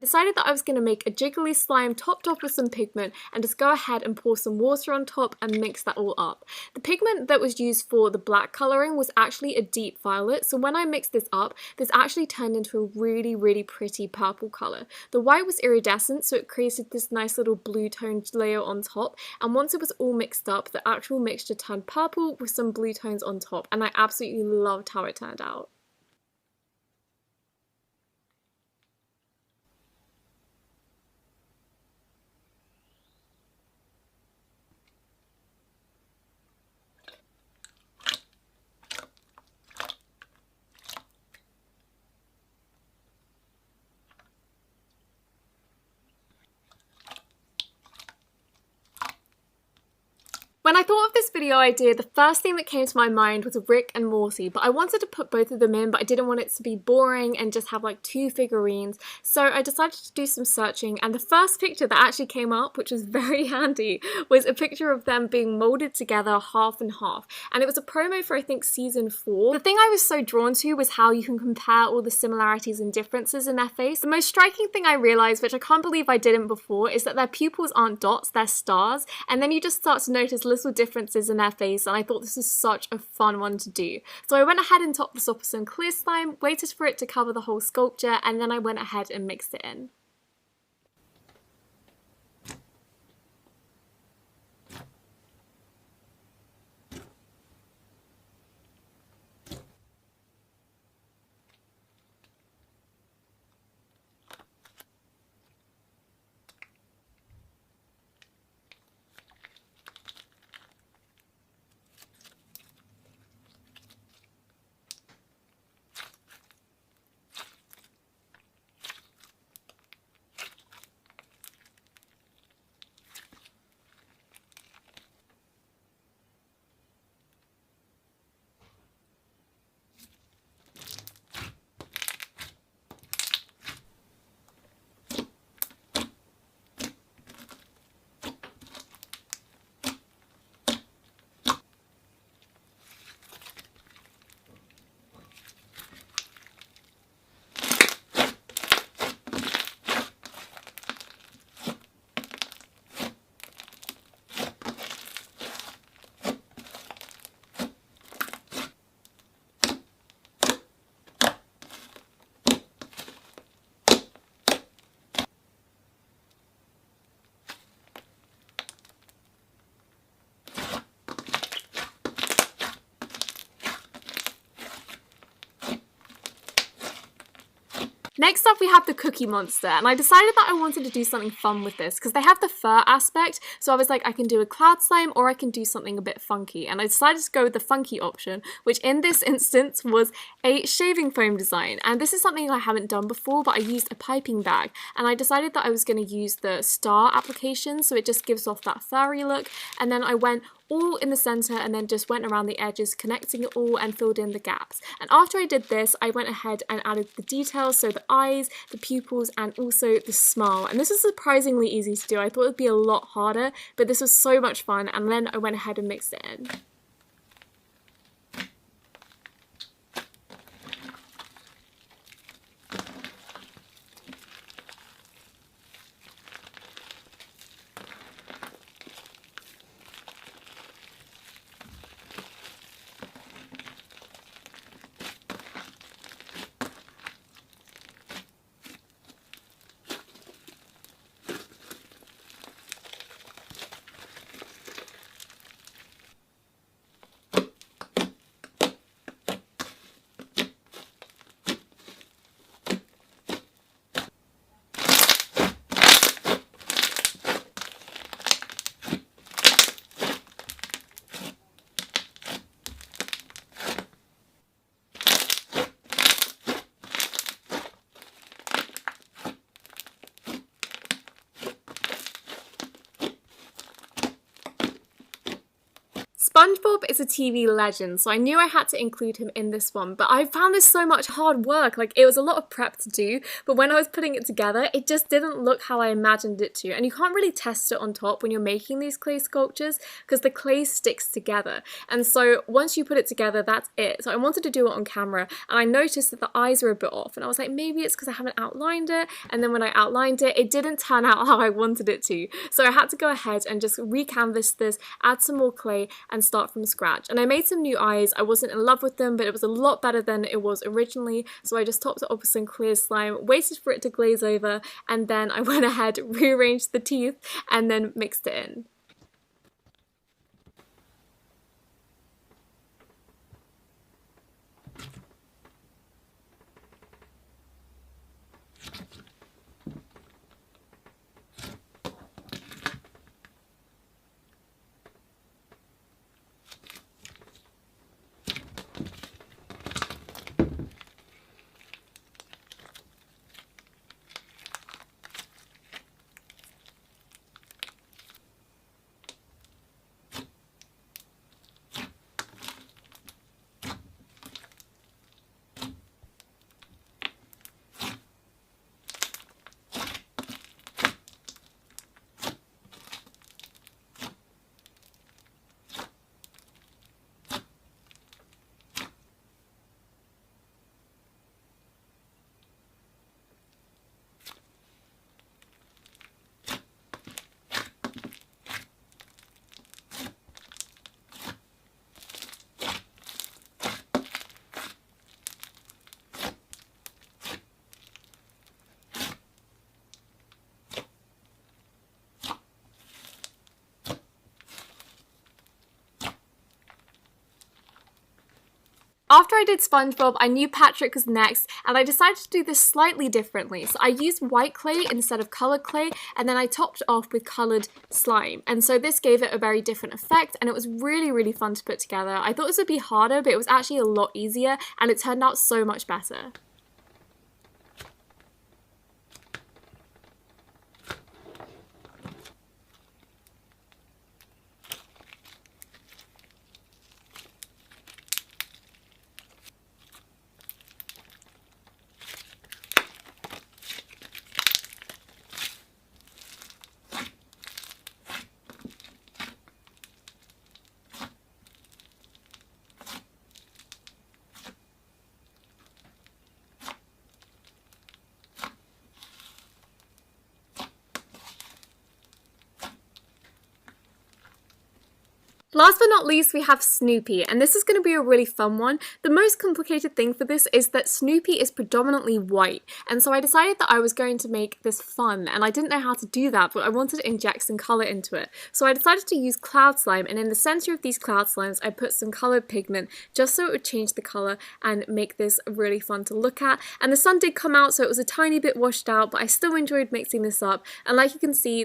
I decided that I was going to make a jiggly slime topped off with some pigment and just go ahead and pour some water on top and mix that all up. The pigment that was used for the black colouring was actually a deep violet, so when I mixed this up, this actually turned into a really pretty purple colour. The white was iridescent, so it created this nice little blue toned layer on top, and once it was all mixed up, the actual mixture turned purple with some blue tones on top, and I absolutely loved how it turned out. When I thought of this video idea, the first thing that came to my mind was Rick and Morty, but I wanted to put both of them in, but I didn't want it to be boring and just have like two figurines. So I decided to do some searching, and the first picture that actually came up, which was very handy, was a picture of them being molded together half and half. And it was a promo for, I think, season 4. The thing I was so drawn to was how you can compare all the similarities and differences in their face. The most striking thing I realized, which I can't believe I didn't before, is that their pupils aren't dots, they're stars. And then you just start to notice little differences in their face, and I thought this was such a fun one to do. So I went ahead and topped this off with some clear slime, waited for it to cover the whole sculpture, and then I went ahead and mixed it in. Next up we have the Cookie Monster, and I decided that I wanted to do something fun with this because they have the fur aspect, so I was like, I can do a cloud slime or I can do something a bit funky, and I decided to go with the funky option, which in this instance was a shaving foam design. And this is something I haven't done before, but I used a piping bag, and I decided that I was going to use the star application, so it just gives off that furry look, and then I went all in the center and then just went around the edges, connecting it all and filled in the gaps. And after I did this, I went ahead and added the details, so the eyes, the pupils, and also the smile. And this is surprisingly easy to do. I thought it would be a lot harder, but this was so much fun, and then I went ahead and mixed it in. SpongeBob is a TV legend, so I knew I had to include him in this one, but I found this so much hard work. Like, it was a lot of prep to do, but when I was putting it together, it just didn't look how I imagined it to. And you can't really test it on top when you're making these clay sculptures because the clay sticks together. And so once you put it together, that's it. So I wanted to do it on camera, and I noticed that the eyes were a bit off, and I was like, maybe it's because I haven't outlined it. And then when I outlined it, it didn't turn out how I wanted it to. So I had to go ahead and just recanvas this, add some more clay, and start from scratch. And I made some new eyes. I wasn't in love with them, but it was a lot better than it was originally. So I just topped it off with some clear slime, waited for it to glaze over, and then I went ahead, rearranged the teeth, and then mixed it in. After I did SpongeBob, I knew Patrick was next, and I decided to do this slightly differently. So I used white clay instead of coloured clay, and then I topped off with coloured slime. And so this gave it a very different effect, and it was really, really fun to put together. I thought this would be harder, but it was actually a lot easier, and it turned out so much better. Last but not least, we have Snoopy, and this is going to be a really fun one. The most complicated thing for this is that Snoopy is predominantly white, and so I decided that I was going to make this fun, and I didn't know how to do that, but I wanted to inject some colour into it. So I decided to use cloud slime, and in the centre of these cloud slimes, I put some coloured pigment, just so it would change the colour and make this really fun to look at. And the sun did come out, so it was a tiny bit washed out, but I still enjoyed mixing this up, and like you can see,